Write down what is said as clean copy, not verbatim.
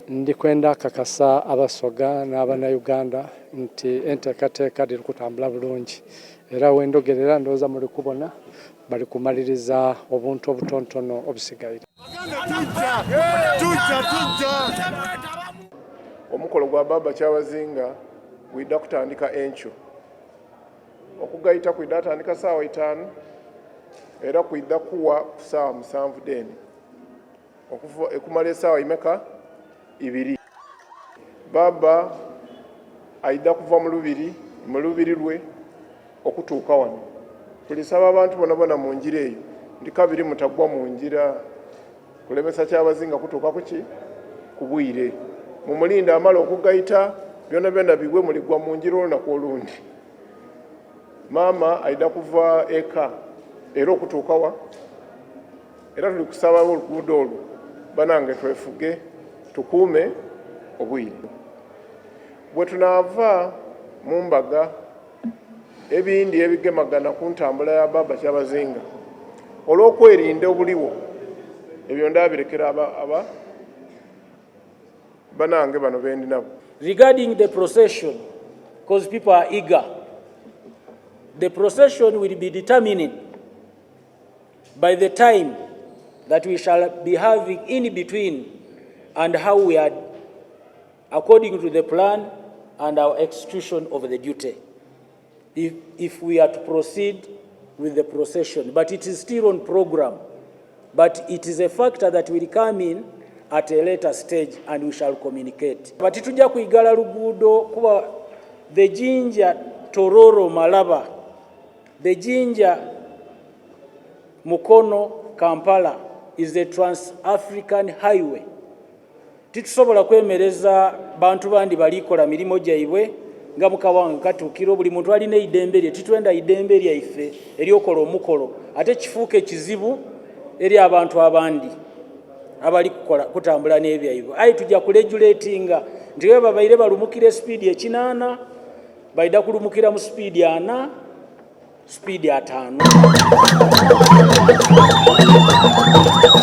ndikwenda kakasa abasoga n'abannayuganda nti entekateka liri kutambula bulungi era wendogerera ndowooza muli kubona bali kumaliriza obuntu obutonotono obusigaire. Omukolo gwa Baba Kyabazinga gwidda kutandika enkyo. Okugayita kwidda atandika ssaawa 5 era kwidda kuwa ku ssaawa 7 deni ekumala essaawa imeka 2. Baba aidda kuva mu lubiri lwe okutuuka wano. Tulisaba abantu bonna mu njira eyo ndi kabiri mutagwa mu njira kulemesa Kyabazinga kutuuka ku bwire. Mumulinda amala okugayita byonna bigwe muligwa mu njira olunaku olundi. Mama aidda kuva eka era okutuuka wa era tuli kusaba oluguudo olwo banange twefuge tukuume obwire. Bwe tunaava mu mbaga ebindi ebigemagana ku ntambula ya Baba Kyabazinga olw'okwerinda obuliwo ebyo ndabirekera aba banange bano bendi nabo. Regarding the procession, because people are eager, the procession will be determined by the time that we shall be having in between and how we are according to the plan and our execution of the duty. If we are to proceed with the procession, but it is still on program, but it is a factor that will come in at a later stage and we shall communicate. But tujja kuigala luguudo kuba the Jinja Tororo Malaba, the Jinja Mukono Kampala is a trans-African highway. Titusobola kwemereza bantu bandi balikola milimo gyaibwe nga mukawange katuukiro buli muntu alina eidembe lye. Titwenda idembe lyaife eryokola omukolo ate kifuuke kizibu eri abantu abandi abali kutambula n'ebyaibwe. Ayi tujja kuregulatinga nti bwe babaire balumukira speedi 8 baida kulumukira mu speedi 4 speedi 5.